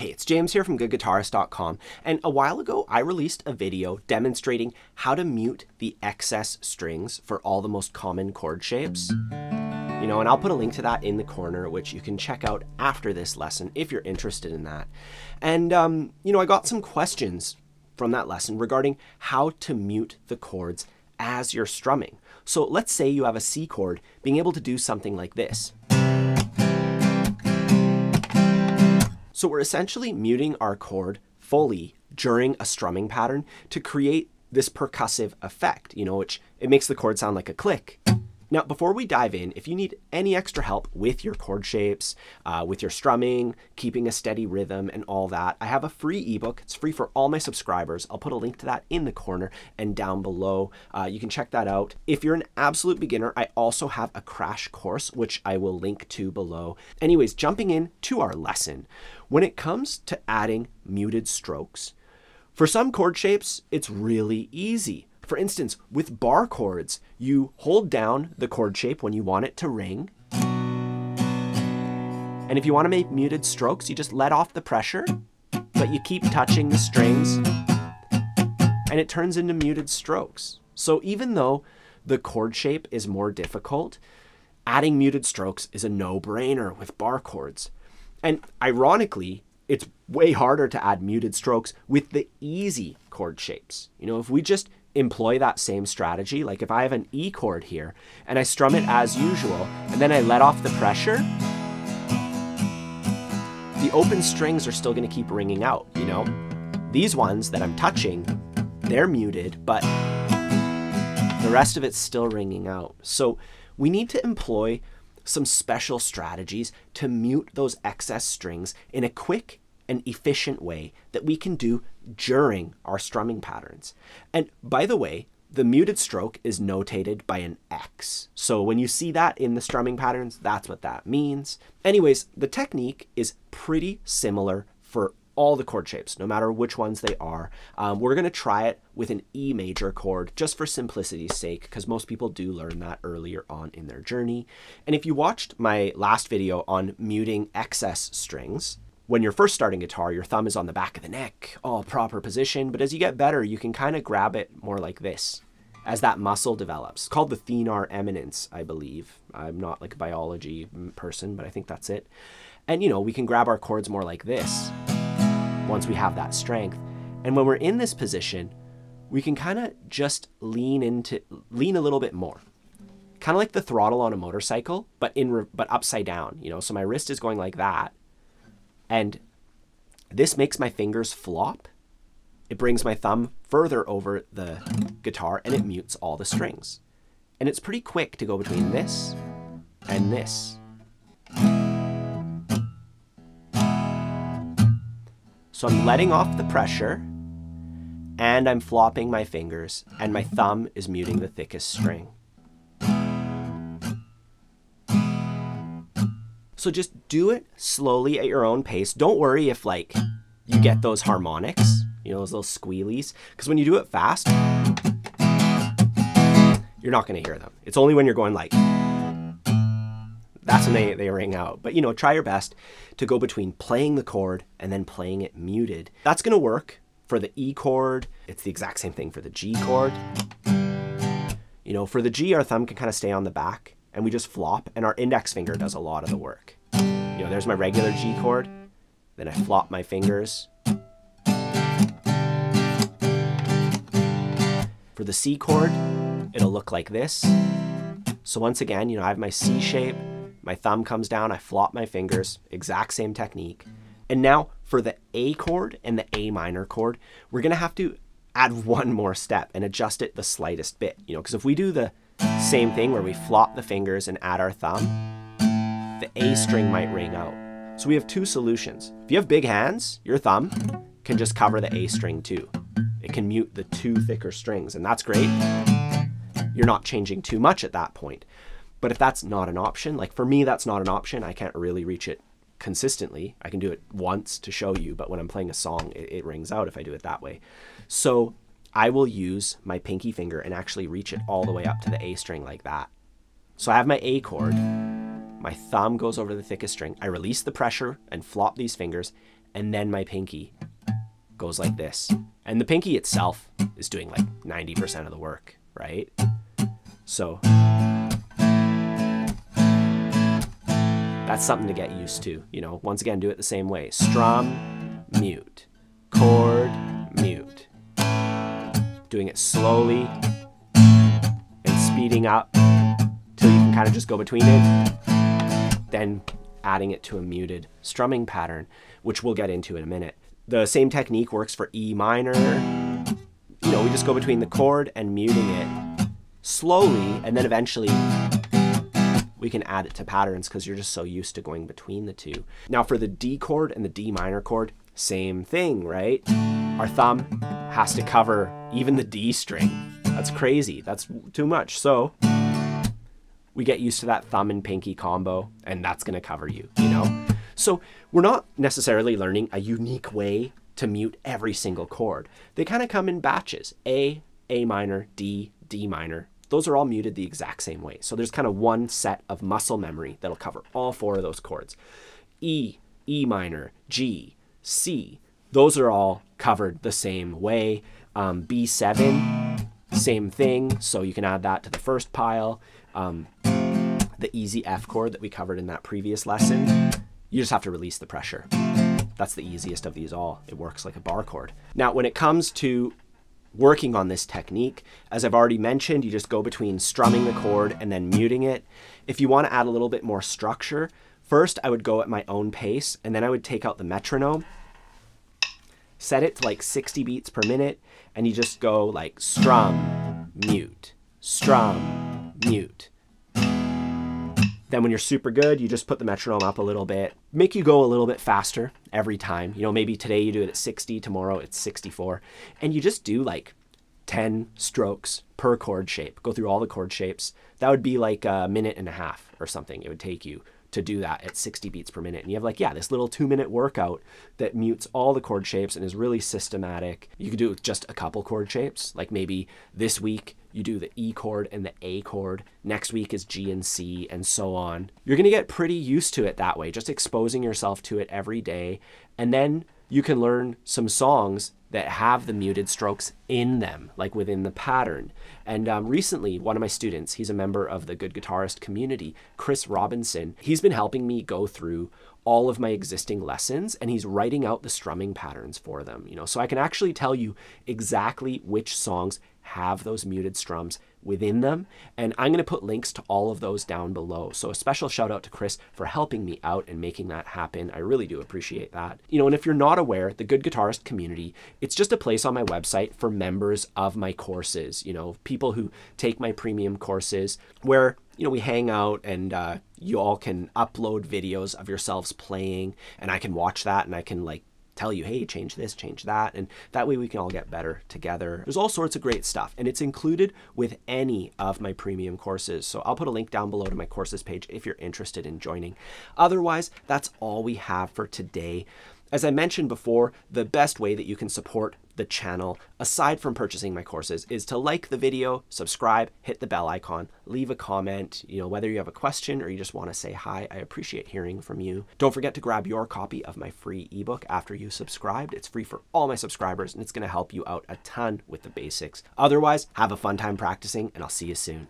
Hey, it's James here from GoodGuitarist.com, and a while ago I released a video demonstrating how to mute the excess strings for all the most common chord shapes. And I'll put a link to that in the corner, which you can check out after this lesson if you're interested in that. And, I got some questions from that lesson regarding how to mute the chords as you're strumming. So let's say you have a C chord, being able to do something like this. So we're essentially muting our chord fully during a strumming pattern to create this percussive effect, which it makes the chord sound like a click. Now, before we dive in, if you need any extra help with your chord shapes, with your strumming, keeping a steady rhythm and all that, I have a free ebook. It's free for all my subscribers. I'll put a link to that in the corner and down below. You can check that out. If you're an absolute beginner, I also have a crash course, which I will link to below. Anyways, jumping in to our lesson. When it comes to adding muted strokes, for some chord shapes, it's really easy. For instance, with bar chords, you hold down the chord shape when you want it to ring. And if you want to make muted strokes, you just let off the pressure, but you keep touching the strings, and it turns into muted strokes. So even though the chord shape is more difficult, adding muted strokes is a no-brainer with bar chords. And ironically, it's way harder to add muted strokes with the easy chord shapes. If we just employ that same strategy, like if I have an E chord here and I strum it as usual and then I let off the pressure, the open strings are still going to keep ringing out. These ones that I'm touching, they're muted, but the rest of it's still ringing out. So we need to employ some special strategies to mute those excess strings in a quick and efficient way that we can do during our strumming patterns. And by the way, the muted stroke is notated by an X. So when you see that in the strumming patterns, that's what that means. Anyways, the technique is pretty similar for all the chord shapes, no matter which ones they are. We're going to try it with an E major chord just for simplicity's sake, because most people do learn that earlier on in their journey. And if you watched my last video on muting excess strings, when you're first starting guitar, your thumb is on the back of the neck, all proper position. But as you get better, you can kind of grab it more like this as that muscle develops. It's called the thenar eminence, I believe. I'm not like a biology person, but I think that's it. And we can grab our chords more like this once we have that strength. And when we're in this position, we can kind of just lean a little bit more. Kind of like the throttle on a motorcycle, but upside down, So my wrist is going like that. And this makes my fingers flop. It brings my thumb further over the guitar and it mutes all the strings. And it's pretty quick to go between this and this. So I'm letting off the pressure and I'm flopping my fingers and my thumb is muting the thickest string. So just do it slowly at your own pace. Don't worry if you get those harmonics, those little squealies, because when you do it fast, you're not going to hear them. It's only when you're going that's when they ring out. But try your best to go between playing the chord and then playing it muted. That's going to work for the E chord. It's the exact same thing for the G chord. For the G, our thumb can kind of stay on the back and we just flop, and our index finger does a lot of the work. There's my regular G chord. Then I flop my fingers. For the C chord, it'll look like this. So once again, I have my C shape. My thumb comes down, I flop my fingers, exact same technique. And now for the A chord and the A minor chord, we're gonna have to add one more step and adjust it the slightest bit. Because if we do the same thing where we flop the fingers and add our thumb, the A string might ring out. So we have two solutions. If you have big hands, your thumb can just cover the A string too. It can mute the two thicker strings, and that's great. You're not changing too much at that point. But if that's not an option, like for me, that's not an option. I can't really reach it consistently. I can do it once to show you, but when I'm playing a song, it rings out if I do it that way. So I will use my pinky finger and actually reach it all the way up to the A string like that. So I have my A chord, my thumb goes over the thickest string, I release the pressure and flop these fingers, and then my pinky goes like this. And the pinky itself is doing like 90% of the work, right? So that's something to get used to, you know. Once again, do it the same way. Strum, mute, chord, mute. Doing it slowly and speeding up till you can kind of just go between it. Then adding it to a muted strumming pattern, which we'll get into in a minute. The same technique works for E minor. You know, we just go between the chord and muting it slowly, and then eventually we can add it to patterns because you're just so used to going between the two. Now for the D chord and the D minor chord, same thing, right? Our thumb has to cover even the D string. That's crazy. That's too much. So we get used to that thumb and pinky combo, and that's going to cover you, you know? So we're not necessarily learning a unique way to mute every single chord. They kind of come in batches. A minor, D, D minor. Those are all muted the exact same way. So there's kind of one set of muscle memory that'll cover all four of those chords. E minor, G, C. Those are all covered the same way. B7, same thing. So you can add that to the first pile. The easy F chord that we covered in that previous lesson. You just have to release the pressure. That's the easiest of these all. It works like a bar chord. Now, when it comes to working on this technique, as I've already mentioned, you just go between strumming the chord and then muting it. If you want to add a little bit more structure, first I would go at my own pace, and then I would take out the metronome, set it to like 60 beats per minute, and you just go like strum, mute, strum, mute. Then when you're super good, you just put the metronome up a little bit, make you go a little bit faster every time. You know, maybe today you do it at 60, tomorrow it's 64. And you just do like 10 strokes per chord shape. Go through all the chord shapes. That would be like a minute and a half or something it would take you to do that at 60 beats per minute. And you have like, yeah, this little 2-minute workout that mutes all the chord shapes and is really systematic. You could do it with just a couple chord shapes. Like maybe this week you do the E chord and the A chord. Next week is G and C, and so on. You're gonna get pretty used to it that way, just exposing yourself to it every day. And then you can learn some songs that have the muted strokes in them, like within the pattern. And recently, one of my students, he's a member of the Good Guitarist community, Chris Robinson, he's been helping me go through all of my existing lessons, and he's writing out the strumming patterns for them, you know, so I can actually tell you exactly which songs have those muted strums within them. And I'm going to put links to all of those down below. So a special shout out to Chris for helping me out and making that happen. I really do appreciate that. You know, and if you're not aware, the Good Guitarist community, it's just a place on my website for members of my courses, you know, people who take my premium courses where, you know, we hang out and you all can upload videos of yourselves playing, and I can watch that and I can like tell you, hey, change this, change that, and that way we can all get better together. There's all sorts of great stuff, and it's included with any of my premium courses. So I'll put a link down below to my courses page if you're interested in joining. Otherwise, that's all we have for today. As I mentioned before, the best way that you can support the channel, aside from purchasing my courses, is to like the video, subscribe, hit the bell icon, leave a comment, you know, whether you have a question or you just want to say hi. I appreciate hearing from you. Don't forget to grab your copy of my free ebook after you subscribed. It's free for all my subscribers, and it's going to help you out a ton with the basics. Otherwise, have a fun time practicing, and I'll see you soon.